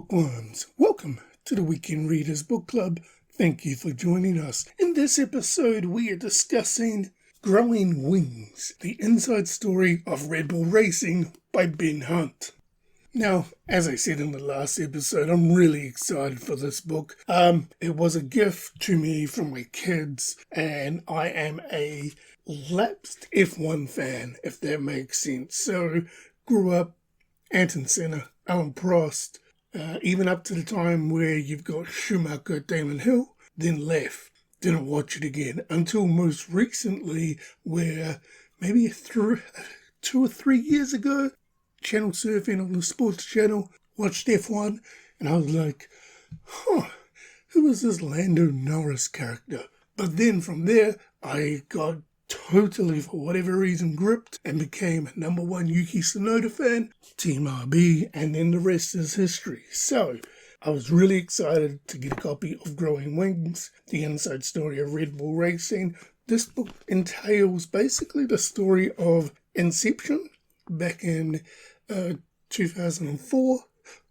Bookworms, welcome to the Weekend Readers Book Club. Thank you for joining us. In this episode, we are discussing Growing Wings, the inside story of Red Bull Racing by Ben Hunt. Now, as I said in the last episode, I'm really excited for this book. It was a gift to me from my kids, and I am a lapsed F1 fan, if that makes sense. So, grew up, Ayrton Senna, Alan Prost, even up to the time where you've got Schumacher, Damon Hill, then left. Didn't watch it again until most recently, where maybe 2 or 3 years ago, channel surfing on the sports channel, watched F1, and I was like, who is this Lando Norris character? But then from there, I got totally, for whatever reason, gripped and became a number one Yuki Tsunoda fan, Team RB, and then the rest is history. So, I was really excited to get a copy of Growing Wings, the inside story of Red Bull Racing. This book entails basically the story of Inception back in 2004,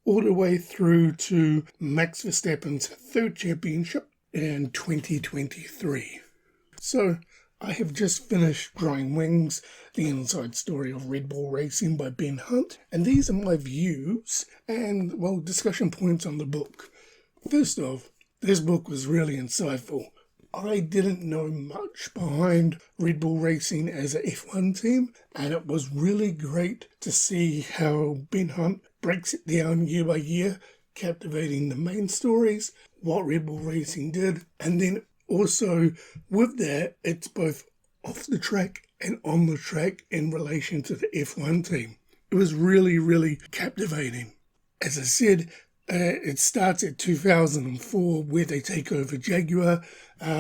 all the way through to Max Verstappen's third championship in 2023. So, I have just finished Growing Wings, the inside story of Red Bull Racing by Ben Hunt, and these are my views and, discussion points on the book. First off, this book was really insightful. I didn't know much behind Red Bull Racing as an F1 team, and it was really great to see how Ben Hunt breaks it down year by year, captivating the main stories, what Red Bull Racing did, and then also, with that, it's both off the track and on the track in relation to the F1 team. It was really, really captivating. As I said, it starts at 2004 where they take over Jaguar.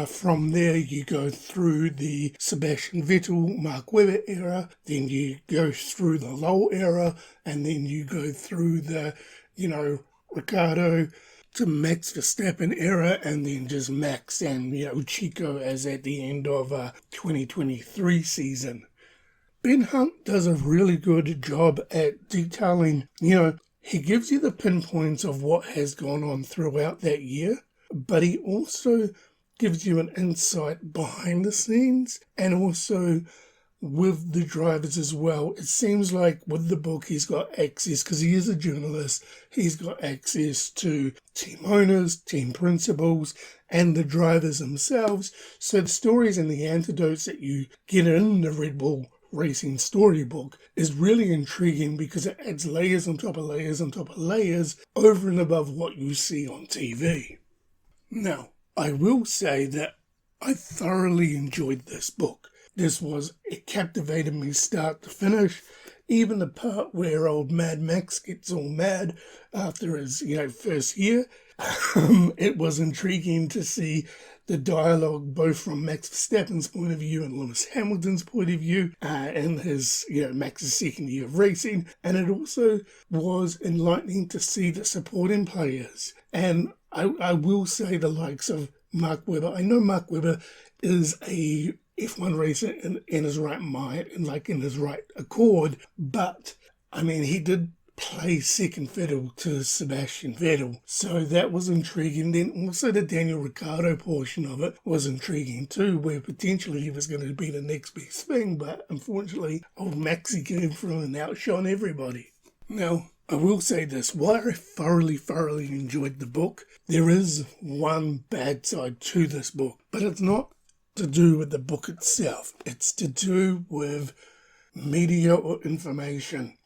From there, you go through the Sebastian Vettel, Mark Webber era, then you go through the Lowell era, and then you go through the, Ricciardo to Max Verstappen era, and then just Max and, Chico as at the end of 2023 season. Ben Hunt does a really good job at detailing, he gives you the pinpoints of what has gone on throughout that year, but he also gives you an insight behind the scenes and also with the drivers as well. It seems like with the book he's got access, because he is a journalist, he's got access to team owners, team principals, and the drivers themselves. So the stories and the anecdotes that you get in the Red Bull Racing storybook is really intriguing because it adds layers on top of layers on top of layers over and above what you see on TV. Now, I will say that I thoroughly enjoyed this book. It captivated me start to finish. Even the part where old Mad Max gets all mad after his, first year. It was intriguing to see the dialogue both from Max Verstappen's point of view and Lewis Hamilton's point of view, and his, Max's second year of racing. And it also was enlightening to see the supporting players. And I will say the likes of Mark Webber. I know Mark Webber is a F1 racer in his right mind and in his right accord, but he did play second fiddle to Sebastian Vettel, so that was intriguing. Then also the Daniel Ricciardo portion of it was intriguing too, where potentially he was going to be the next best thing, but unfortunately old Maxie came through and outshone everybody. Now, I will say this, while I thoroughly enjoyed the book, there is one bad side to this book, but it's not to do with the book itself. It's to do with media or information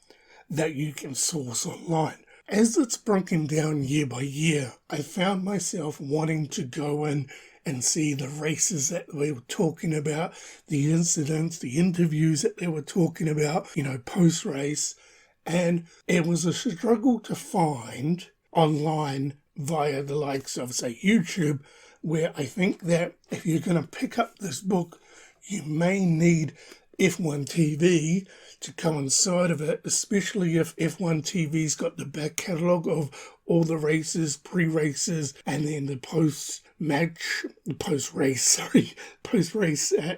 that you can source online. As it's broken down year by year, I found myself wanting to go in and see the races that they were talking about, the incidents, the interviews that they were talking about, post-race. And it was a struggle to find online via the likes of, say, YouTube, where I think that if you're going to pick up this book, you may need F1 TV to coincide of it, especially if F1 TV's got the back catalogue of all the races, pre-races, and then the post-race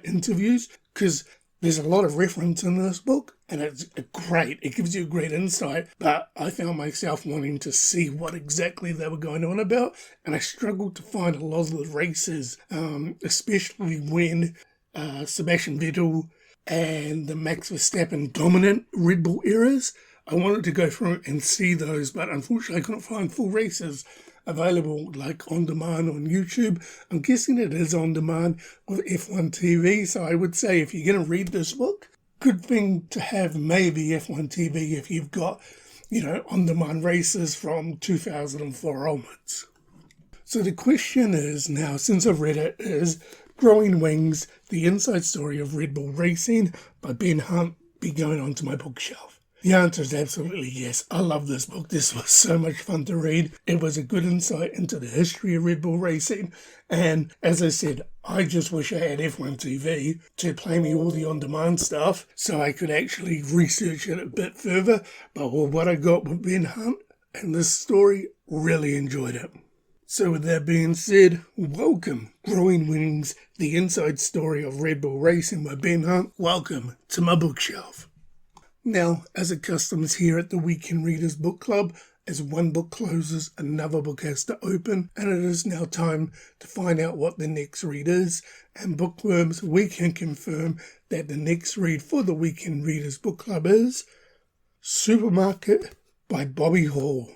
interviews, because There's a lot of reference in this book, and it's great. It gives you a great insight, but I found myself wanting to see what exactly they were going on about, and I struggled to find a lot of the races, especially when Sebastian Vettel and the Max Verstappen dominant Red Bull eras. I wanted to go through and see those, but unfortunately I couldn't find full races available like on demand on YouTube. I'm guessing it is on demand with F1 TV, so I would say if you're going to read this book, good thing to have maybe F1 TV if you've got, on demand races from 2004 onwards. So the question is now, since I've read it, is Growing Wings, The Inside Story of Red Bull Racing by Ben Hunt be going onto my bookshelf? The answer is absolutely yes. I love this book. This was so much fun to read. It was a good insight into the history of Red Bull Racing. And as I said, I just wish I had F1 TV to play me all the on-demand stuff so I could actually research it a bit further. But with what I got with Ben Hunt and this story, really enjoyed it. So with that being said, welcome, Growing Wings, The Inside Story of Red Bull Racing by Ben Hunt. Welcome to my bookshelf. Now, as it customs here at the Weekend Readers Book Club, as one book closes, another book has to open, and it is now time to find out what the next read is. And Bookworms, we can confirm that the next read for the Weekend Readers Book Club is Supermarket by Bobby Hall.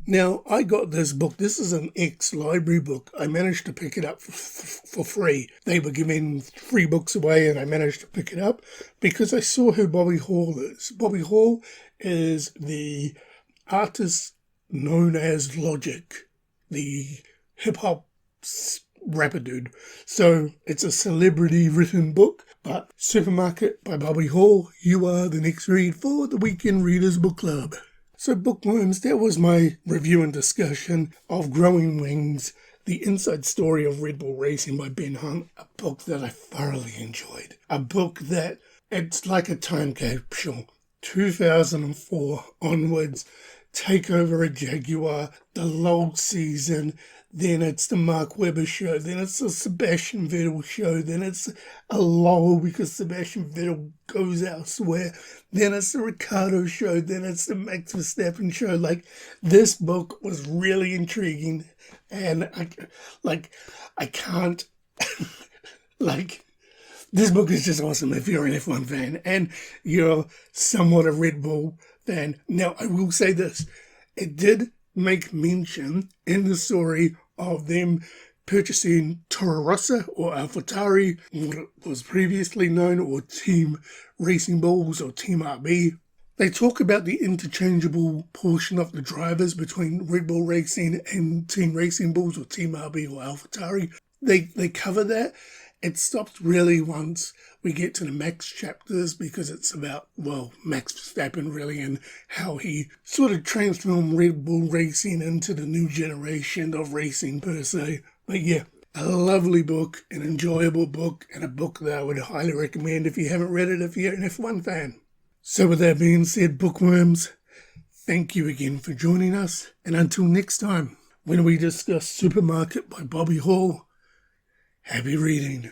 Now, I got this book. This is an ex-library book. I managed to pick it up for free. They were giving free books away and I managed to pick it up because I saw who Bobby Hall is. Bobby Hall is the artist known as Logic, the hip-hop rapper dude. So it's a celebrity-written book, but Supermarket by Bobby Hall, you are the next read for the Weekend Readers Book Club. So Bookworms, that was my review and discussion of Growing Wings, The Inside Story of Red Bull Racing by Ben Hunt, a book that I thoroughly enjoyed. A book that, it's like a time capsule. 2004 onwards, take over a Jaguar, the lull season, then it's the Mark Webber show, then it's the Sebastian Vettel show, then it's a lull because Sebastian Vettel goes elsewhere, then it's the Ricardo show, then it's the Max Verstappen show. Like, this book was really intriguing, and I can't, this book is just awesome if you're an F1 fan, and you're somewhat a Red Bull fan. Now, I will say this, it did make mention in the story of them purchasing Toro Rosso or AlphaTauri, what was previously known, or Team Racing Bulls or Team RB. They talk about the interchangeable portion of the drivers between Red Bull Racing and Team Racing Bulls or Team RB or AlphaTauri. They cover that. It stops really once we get to the Max chapters because it's about, Max Verstappen really and how he sort of transformed Red Bull Racing into the new generation of racing per se. But yeah, a lovely book, an enjoyable book, and a book that I would highly recommend if you haven't read it if you're an F1 fan. So with that being said, Bookworms, thank you again for joining us. And until next time, when we discuss Supermarket by Bobby Hall, happy reading.